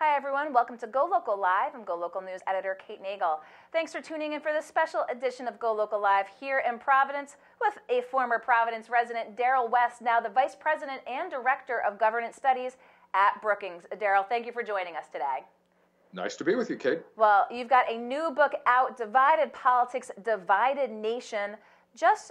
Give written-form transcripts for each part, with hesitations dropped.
Hi, everyone. Welcome to GoLocal Live. I'm GoLocal News editor Kate Nagel. Thanks for tuning in for this special edition of GoLocal Live here in Providence with a former Providence resident, Daryl West, now the Vice President and Director of Governance Studies at Brookings. Daryl, thank you for joining us today. Nice to be with you, Kate. Well, you've got a new book out, Divided Politics, Divided Nation.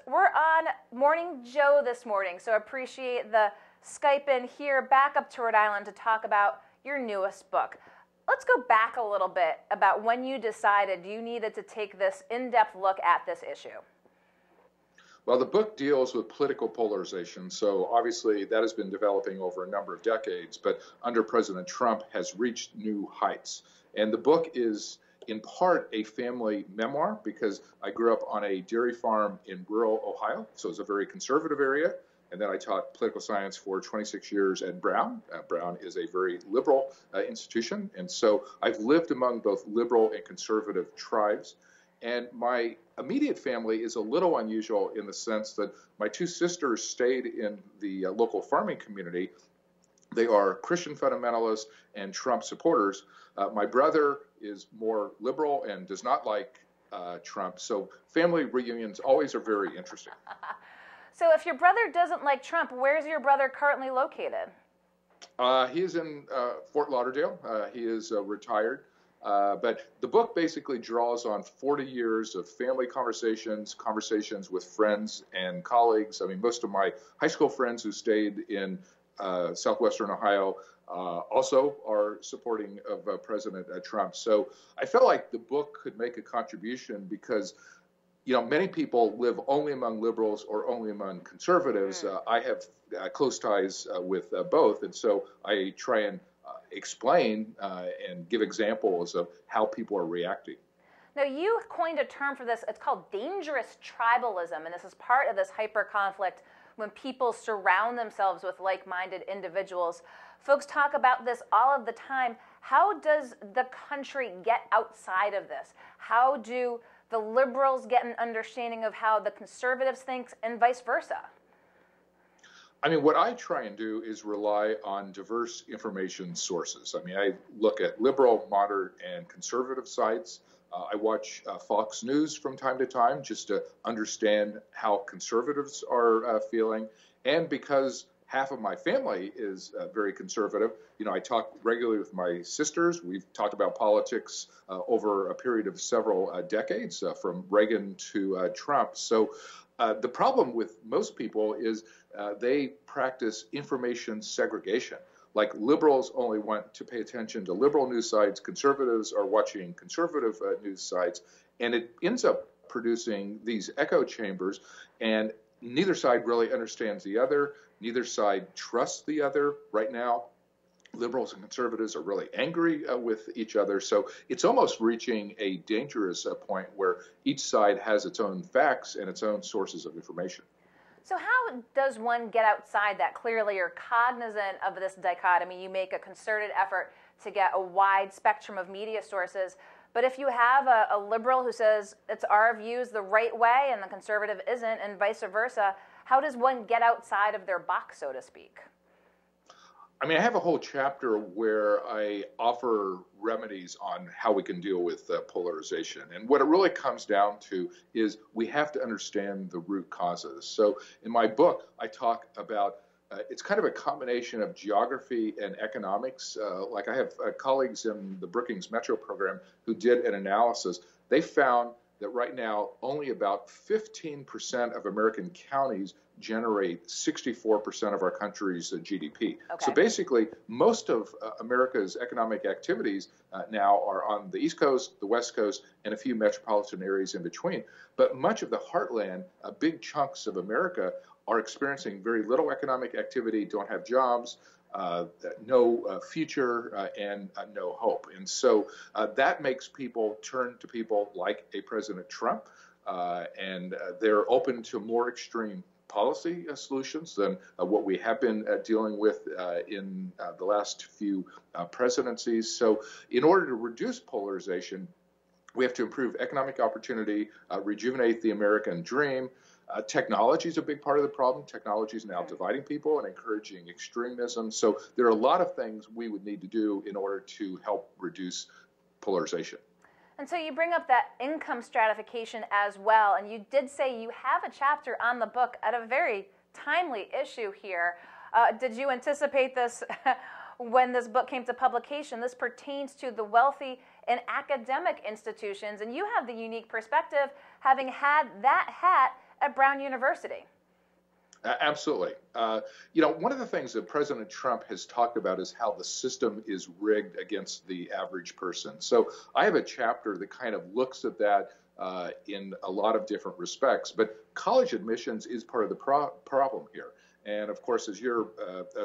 We're on Morning Joe this morning, so appreciate the Skype in here back up to Rhode Island to talk about your newest book. Let's go back a little bit about when you decided you needed to take this in-depth look at this issue. Well, the book deals with political polarization, so obviously that has been developing over a number of decades, but under President Trump has reached new heights. And the book is in part a family memoir because I grew up on a dairy farm in rural Ohio, so it's a very conservative area. And then I taught political science for 26 years at Brown. Brown is a very liberal institution. And so I've lived among both liberal and conservative tribes. And my immediate family is a little unusual in the sense that my two sisters stayed in the local farming community. They are Christian fundamentalists and Trump supporters. My brother is more liberal and does not like Trump. So family reunions always are very interesting. So if your brother doesn't like Trump, where's your brother currently located? He is in Fort Lauderdale. He is retired. But the book basically draws on 40 years of family conversations with friends and colleagues. I mean, most of my high school friends who stayed in southwestern Ohio also are supporting of President Trump. So I felt like the book could make a contribution because many people live only among liberals or only among conservatives. I have close ties with both, and so I try and explain and give examples of how people are reacting. Now, you coined a term for this. It's called dangerous tribalism, and this is part of this hyper-conflict when people surround themselves with like-minded individuals. Folks talk about this all of the time. How does the country get outside of this? How do the liberals get an understanding of how the conservatives think and vice versa? I mean, what I try and do is rely on diverse information sources. I mean, I look at liberal, moderate, and conservative sites. I watch Fox News from time to time just to understand how conservatives are feeling. And because half of my family is very conservative, I talk regularly with my sisters. We've talked about politics over a period of several decades, from Reagan to Trump. So the problem with most people is they practice information segregation. Like liberals only want to pay attention to liberal news sites, conservatives are watching conservative news sites, and it ends up producing these echo chambers, and neither side really understands the other. Neither side trusts the other. Right now, liberals and conservatives are really angry with each other. So it's almost reaching a dangerous point where each side has its own facts and its own sources of information. So how does one get outside that? Clearly, you're cognizant of this dichotomy. You make a concerted effort to get a wide spectrum of media sources. But if you have a liberal who says it's our views the right way and the conservative isn't, and vice versa, how does one get outside of their box, so to speak? I mean, I have a whole chapter where I offer remedies on how we can deal with polarization. And what it really comes down to is we have to understand the root causes. So in my book, I talk about it's kind of a combination of geography and economics. Like I have colleagues in the Brookings Metro program who did an analysis. They found that right now only about 15% of American counties generate 64% of our country's GDP. Okay. So basically, most of America's economic activities now are on the East Coast, the West Coast, and a few metropolitan areas in between. But much of the heartland, big chunks of America, are experiencing very little economic activity, don't have jobs, no future, and no hope. And so that makes people turn to people like a President Trump, and they're open to more extreme policy solutions than what we have been dealing with in the last few presidencies. So in order to reduce polarization, we have to improve economic opportunity, rejuvenate the American dream, Technology is a big part of the problem. Technology is now dividing people and encouraging extremism. So there are a lot of things we would need to do in order to help reduce polarization. And so you bring up that income stratification as well, and you did say you have a chapter on the book at a very timely issue here. Did you anticipate this when this book came to publication? This pertains to the wealthy in academic institutions, and you have the unique perspective having had that hat at Brown University. Absolutely. One of the things that President Trump has talked about is how the system is rigged against the average person. So I have a chapter that kind of looks at that in a lot of different respects. But college admissions is part of the problem here. And of course, as you're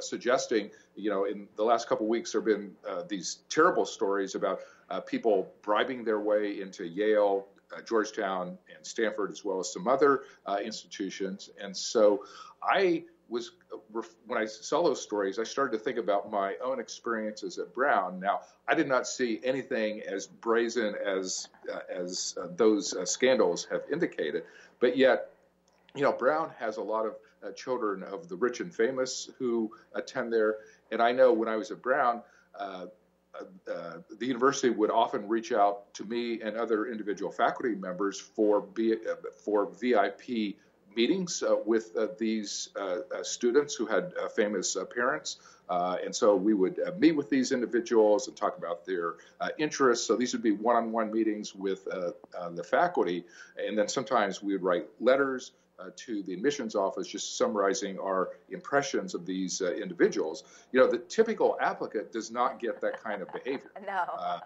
suggesting, in the last couple of weeks, there have been these terrible stories about people bribing their way into Yale, Georgetown, and Stanford, as well as some other institutions. And so when I saw those stories, I started to think about my own experiences at Brown. Now, I did not see anything as brazen as those scandals have indicated, but yet, Brown has a lot of children of the rich and famous who attend there. And I know when I was at Brown, the university would often reach out to me and other individual faculty members for VIP meetings with these students who had famous parents. And so we would meet with these individuals and talk about their interests. So these would be one-on-one meetings with the faculty. And then sometimes we would write letters to the admissions office just summarizing our impressions of these individuals. The typical applicant does not get that kind of behavior. No.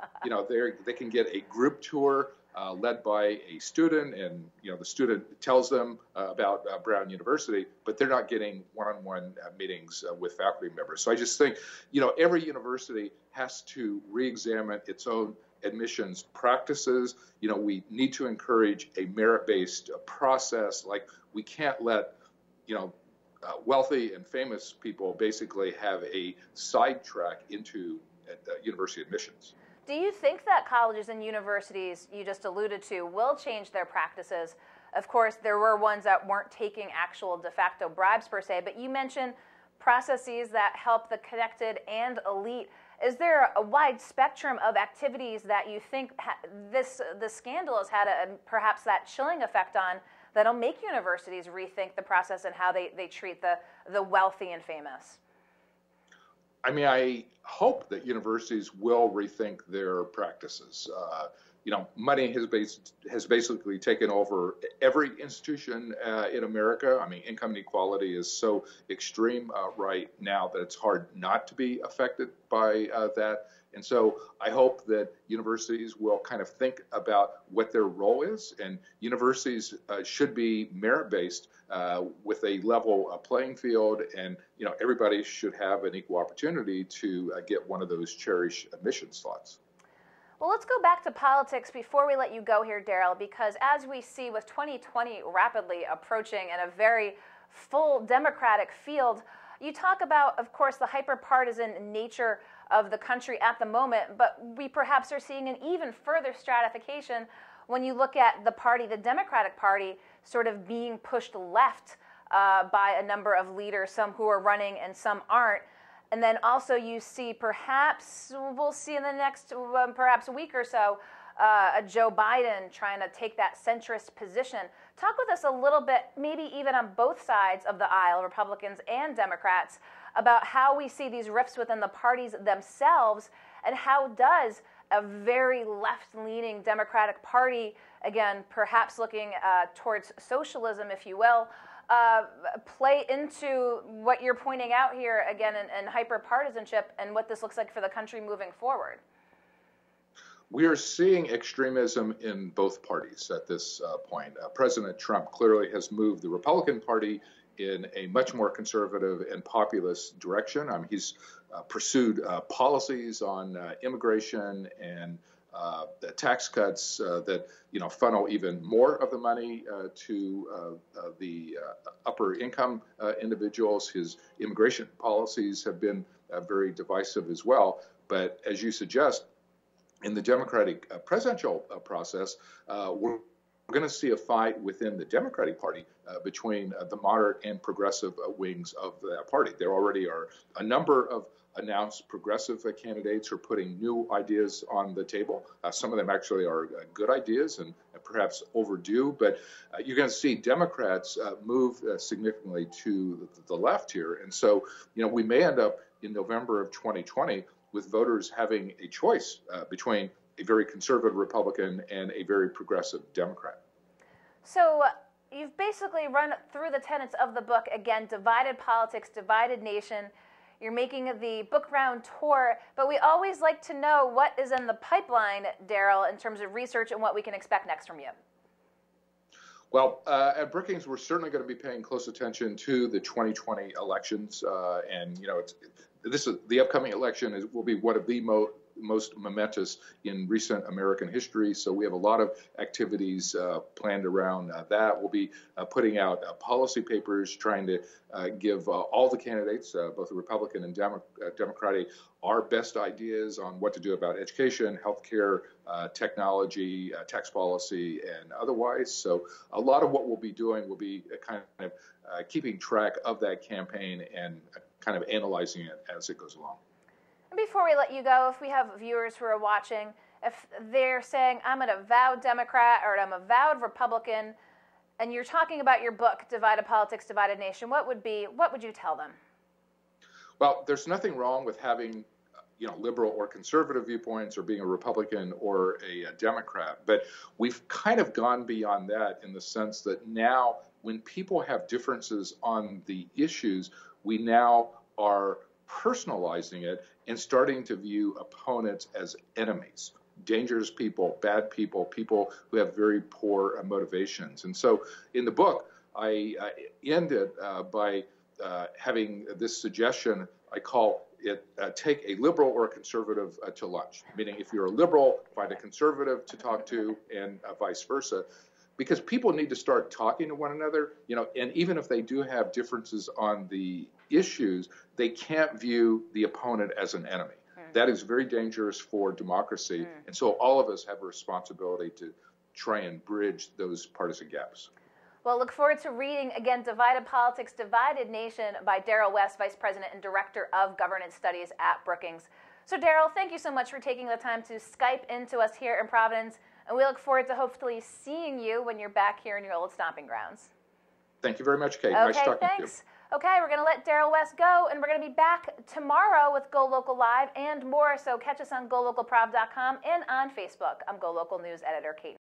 They can get a group tour led by a student, and the student tells them about Brown University, but they're not getting one-on-one meetings with faculty members. So I just think, every university has to re-examine its own admissions practices. We need to encourage a merit-based process. Like, we can't let, wealthy and famous people basically have a sidetrack into university admissions. Do you think that colleges and universities, you just alluded to, will change their practices? Of course, there were ones that weren't taking actual de facto bribes per se, but you mentioned processes that help the connected and elite. Is there a wide spectrum of activities that you think this scandal has had perhaps that chilling effect on, that'll make universities rethink the process and how they treat the wealthy and famous? I hope that universities will rethink their practices. Money has basically taken over every institution in America. Income inequality is so extreme right now that it's hard not to be affected by that. And so I hope that universities will kind of think about what their role is, and universities should be merit-based with a level playing field, and everybody should have an equal opportunity to get one of those cherished admissions slots. Well, let's go back to politics before we let you go here, Daryl, because as we see with 2020 rapidly approaching and a very full Democratic field, you talk about, of course, the hyper-partisan nature of the country at the moment, but we perhaps are seeing an even further stratification when you look at the party, the Democratic Party, sort of being pushed left by a number of leaders, some who are running and some aren't. And then also you see perhaps, we'll see in the next perhaps week or so, a Joe Biden trying to take that centrist position. Talk with us a little bit, maybe even on both sides of the aisle, Republicans and Democrats, about how we see these rifts within the parties themselves, and how does a very left-leaning Democratic Party, again, perhaps looking towards socialism, if you will, play into what you're pointing out here, again, in hyper-partisanship, and what this looks like for the country moving forward? We are seeing extremism in both parties at this point. President Trump clearly has moved the Republican Party in a much more conservative and populist direction. He's pursued policies on immigration and the tax cuts that funnel even more of the money to the upper income individuals. His immigration policies have been very divisive as well. But as you suggest, in the Democratic presidential process, we're we're going to see a fight within the Democratic Party between the moderate and progressive wings of that party. There already are a number of announced progressive candidates who are putting new ideas on the table. Some of them actually are good ideas and perhaps overdue, but you're going to see Democrats move significantly to the left here. And so, we may end up in November of 2020 with voters having a choice between a very conservative Republican and a very progressive Democrat. So you've basically run through the tenets of the book again: divided politics, divided nation. You're making the book round tour, but we always like to know what is in the pipeline, Daryl, in terms of research and what we can expect next from you. Well, at Brookings, we're certainly going to be paying close attention to the 2020 elections, and the upcoming election will be one of the most momentous in recent American history. So we have a lot of activities planned around that. We'll be putting out policy papers trying to give all the candidates, both the Republican and Democratic, our best ideas on what to do about education, healthcare, technology, tax policy, and otherwise. So a lot of what we'll be doing will be kind of keeping track of that campaign and kind of analyzing it as it goes along. Before we let you go, if we have viewers who are watching, if they're saying, I'm an avowed Democrat or I'm a avowed Republican, and you're talking about your book, Divided Politics, Divided Nation, what would you tell them? Well, there's nothing wrong with having liberal or conservative viewpoints or being a Republican or a Democrat, but we've kind of gone beyond that in the sense that now when people have differences on the issues, we now are personalizing it and starting to view opponents as enemies, dangerous people, bad people, people who have very poor motivations. And so in the book, I end it by having this suggestion. I call it take a liberal or a conservative to lunch, meaning if you're a liberal, find a conservative to talk to and vice versa. Because people need to start talking to one another, and even if they do have differences on the issues, they can't view the opponent as an enemy. That is very dangerous for democracy. And so all of us have a responsibility to try and bridge those partisan gaps. Well, look forward to reading, again, Divided Politics, Divided Nation by Daryl West, Vice President and Director of Governance Studies at Brookings. So, Daryl, thank you so much for taking the time to Skype into us here in Providence. And we look forward to hopefully seeing you when you're back here in your old stomping grounds. Thank you very much, Kate. Okay, nice talking thanks. to you. Okay, we're going to let Daryl West go, and we're going to be back tomorrow with Go Local Live and more. So catch us on GoLocalProv.com and on Facebook. I'm Go Local News Editor Kate